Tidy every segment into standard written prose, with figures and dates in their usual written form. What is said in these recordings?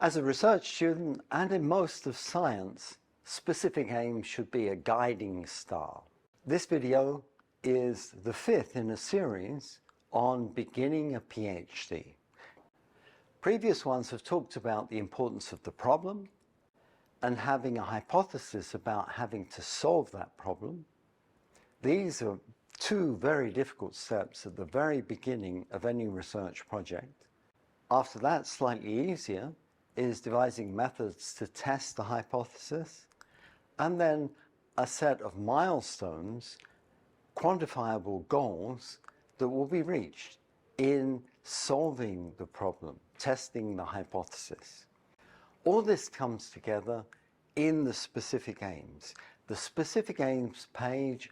As a research student, and in most of science, specific aims should be a guiding star. This video is the fifth in a series on beginning a PhD. Previous ones have talked about the importance of the problem and having a hypothesis about having to solve that problem. These are two very difficult steps at the very beginning of any research project. After that, slightly easier, is devising methods to test the hypothesis, and then a set of milestones, quantifiable goals that will be reached in solving the problem, testing the hypothesis. All this comes together in the specific aims. The specific aims page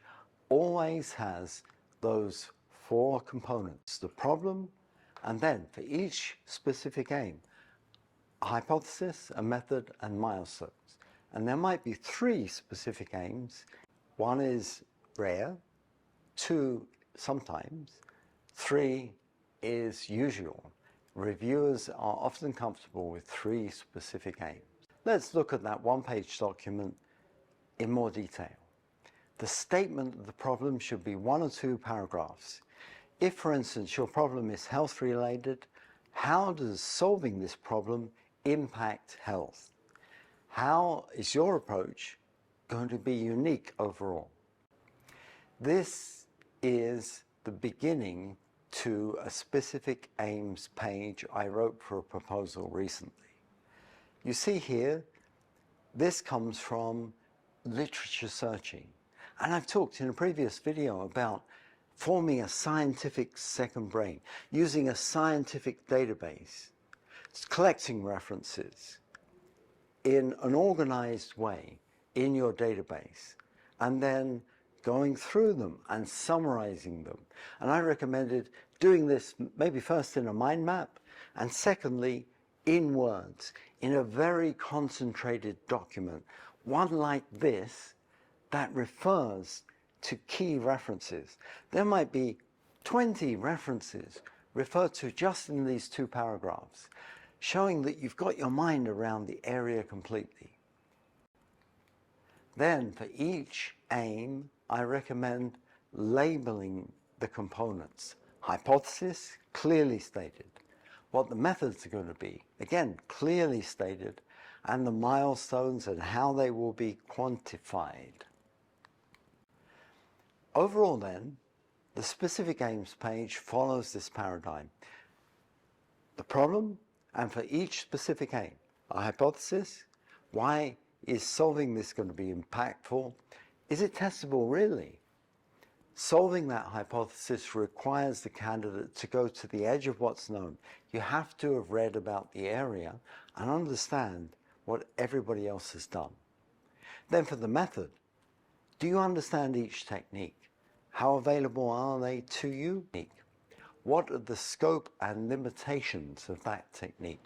always has those four components: the problem, and then for each specific aim, a hypothesis, a method, and milestones. And there might be three specific aims. One is rare, two sometimes, three is usual. Reviewers are often comfortable with three specific aims. Let's look at that one-page document in more detail. The statement of the problem should be 1 or 2 paragraphs. If, for instance, your problem is health-related, how does solving this problem impact health? How is your approach going to be unique overall? This is the beginning to a specific aims page I wrote for a proposal recently. You see here, this comes from literature searching. And I've talked in a previous video about forming a scientific second brain, using a scientific database, collecting references in an organized way in your database, and then going through them and summarizing them. And I recommended doing this maybe first in a mind map, and secondly, in words, in a very concentrated document, one like this that refers to key references. There might be 20 references referred to just in these 2 paragraphs, showing that you've got your mind around the area completely. Then for each aim, I recommend labeling the components. Hypothesis, clearly stated. What the methods are going to be, again, clearly stated, and the milestones and how they will be quantified. Overall then, the specific aims page follows this paradigm. The problem, and for each specific aim, a hypothesis. Why is solving this going to be impactful? Is it testable really? Solving that hypothesis requires the candidate to go to the edge of what's known. You have to have read about the area and understand what everybody else has done. Then for the method, do you understand each technique? How available are they to you? What are the scope and limitations of that technique?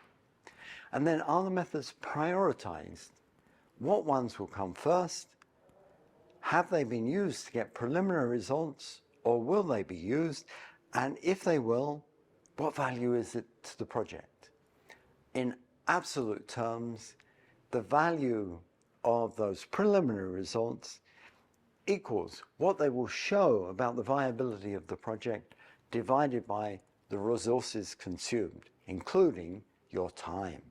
And then are the methods prioritized? What ones will come first? Have they been used to get preliminary results, or will they be used? And if they will, what value is it to the project? In absolute terms, the value of those preliminary results equals what they will show about the viability of the project divided by the resources consumed, including your time.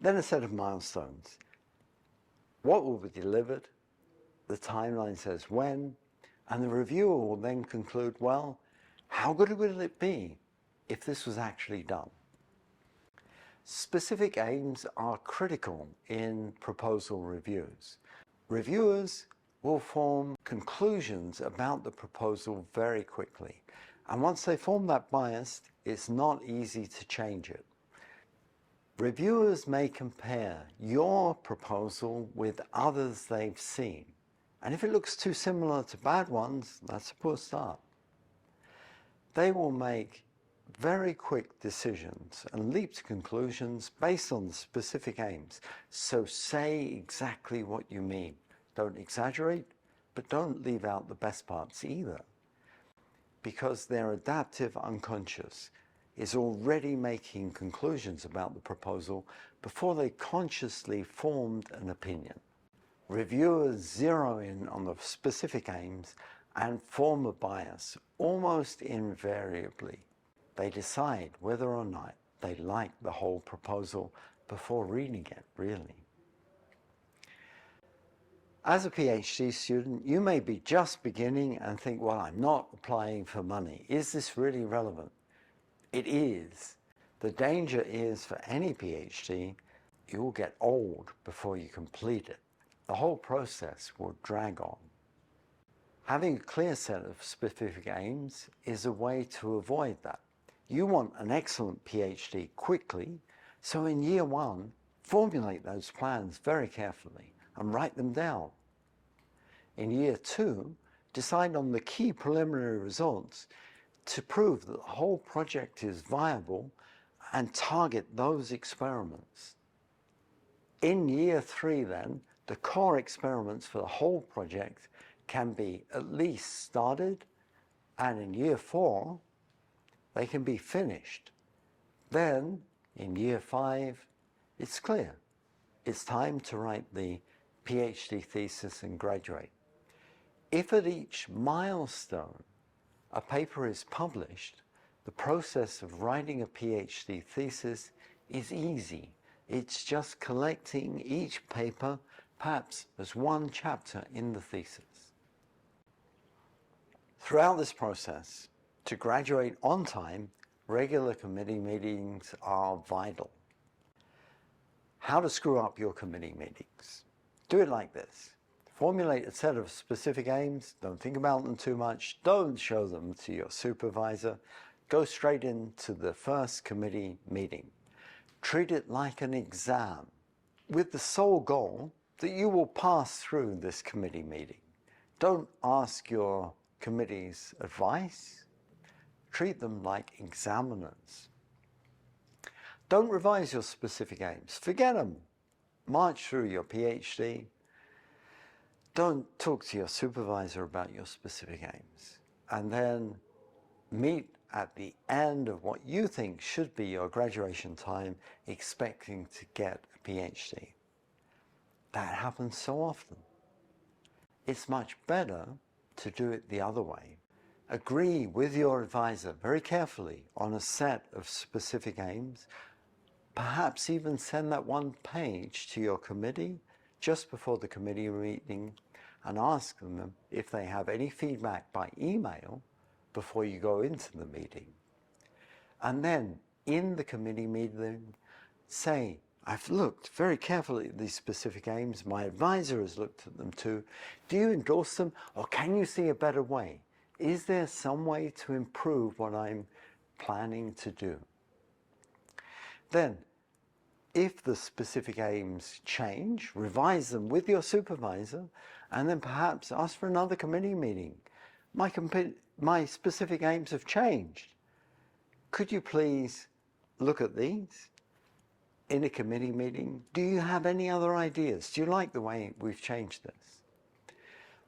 Then a set of milestones. What will be delivered? The timeline says when, and the reviewer will then conclude, well, how good will it be if this was actually done? Specific aims are critical in proposal reviews. Reviewers will form conclusions about the proposal very quickly. And once they form that bias, it's not easy to change it. Reviewers may compare your proposal with others they've seen. And if it looks too similar to bad ones, that's a poor start. They will make very quick decisions and leap to conclusions based on the specific aims. So say exactly what you mean. Don't exaggerate, but don't leave out the best parts either. Because they're adaptive unconscious. is already making conclusions about the proposal before they consciously formed an opinion. Reviewers zero in on the specific aims and form a bias almost invariably. They decide whether or not they like the whole proposal before reading it, really. As a PhD student, you may be just beginning and think, well, I'm not applying for money. Is this really relevant? It is. The danger is for any PhD, you will get old before you complete it. The whole process will drag on. Having a clear set of specific aims is a way to avoid that. You want an excellent PhD quickly, so in year one, formulate those plans very carefully and write them down. In year two, decide on the key preliminary results to prove that the whole project is viable and target those experiments. In year three then, the core experiments for the whole project can be at least started, and in year four, they can be finished. Then, in year five, it's clear. It's time to write the PhD thesis and graduate. If at each milestone a paper is published, the process of writing a PhD thesis is easy. It's just collecting each paper, perhaps as one chapter in the thesis. Throughout this process, to graduate on time, regular committee meetings are vital. How to screw up your committee meetings? Do it like this. Formulate a set of specific aims. Don't think about them too much. Don't show them to your supervisor. Go straight into the first committee meeting. Treat it like an exam with the sole goal that you will pass through this committee meeting. Don't ask your committee's advice. Treat them like examiners. Don't revise your specific aims. Forget them. March through your PhD. Don't talk to your supervisor about your specific aims. And then meet at the end of what you think should be your graduation time, expecting to get a PhD. That happens so often. It's much better to do it the other way. Agree with your advisor very carefully on a set of specific aims. Perhaps even send that one page to your committee just before the committee meeting and ask them if they have any feedback by email before you go into the meeting. And then in the committee meeting, say, I've looked very carefully at these specific aims. My advisor has looked at them too. Do you endorse them, or can you see a better way? Is there some way to improve what I'm planning to do? Then, if the specific aims change, revise them with your supervisor, and then perhaps ask for another committee meeting. My specific aims have changed. Could you please look at these in a committee meeting? Do you have any other ideas? Do you like the way we've changed this?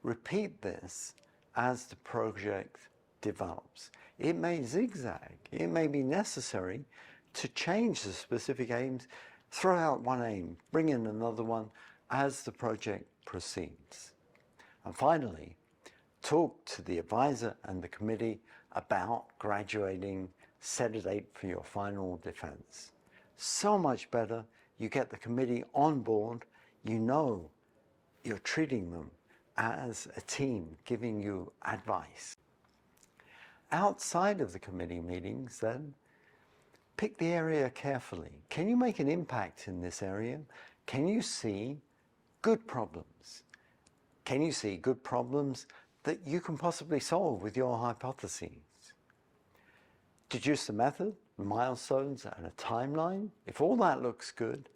Repeat this as the project develops. It may zigzag. It may be necessary to change the specific aims, throw out one aim, bring in another one as the project proceeds. And finally, talk to the advisor and the committee about graduating, set a date for your final defense. So much better, you get the committee on board, you know you're treating them as a team, giving you advice. Outside of the committee meetings then, pick the area carefully. Can you make an impact in this area? Can you see good problems? Can you see good problems that you can possibly solve with your hypotheses? Deduce the method, milestones, and a timeline. If all that looks good,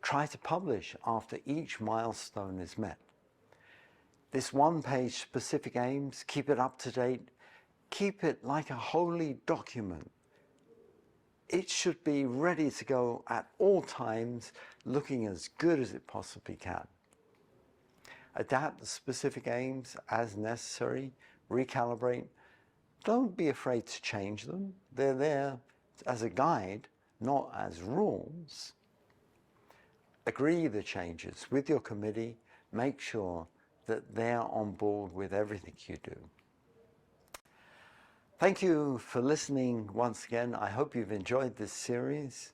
try to publish after each milestone is met. This one-page specific aims, keep it up to date. Keep it like a holy document. It should be ready to go at all times, looking as good as it possibly can. Adapt the specific aims as necessary, recalibrate. Don't be afraid to change them. They're there as a guide, not as rules. Agree the changes with your committee. Make sure that they're on board with everything you do. Thank you for listening once again. I hope you've enjoyed this series.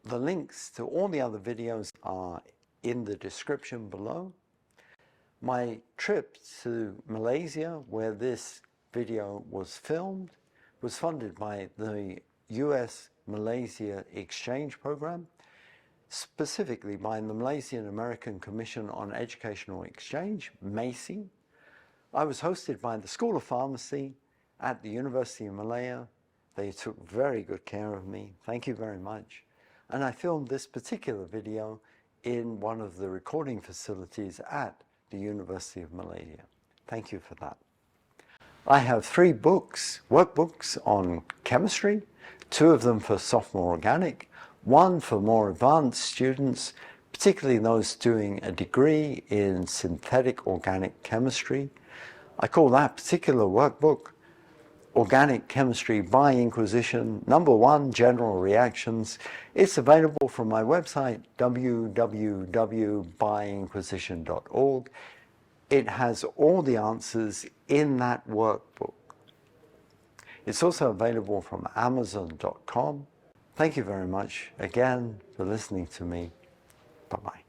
The links to all the other videos are in the description below. My trip to Malaysia, where this video was filmed, was funded by the US-Malaysia Exchange Program, specifically by the Malaysian American Commission on Educational Exchange, MACE. I was hosted by the School of Pharmacy at the University of Malaya. They took very good care of me. Thank you very much. And I filmed this particular video in one of the recording facilities at the University of Malaya. Thank you for that. I have 3 books, workbooks on chemistry, 2 of them for sophomore organic, 1 for more advanced students, particularly those doing a degree in synthetic organic chemistry. I call that particular workbook Organic Chemistry by Inquisition, number 1, General Reactions. It's available from my website, www.byinquisition.org. It has all the answers in that workbook. It's also available from Amazon.com. Thank you very much again for listening to me. Bye-bye.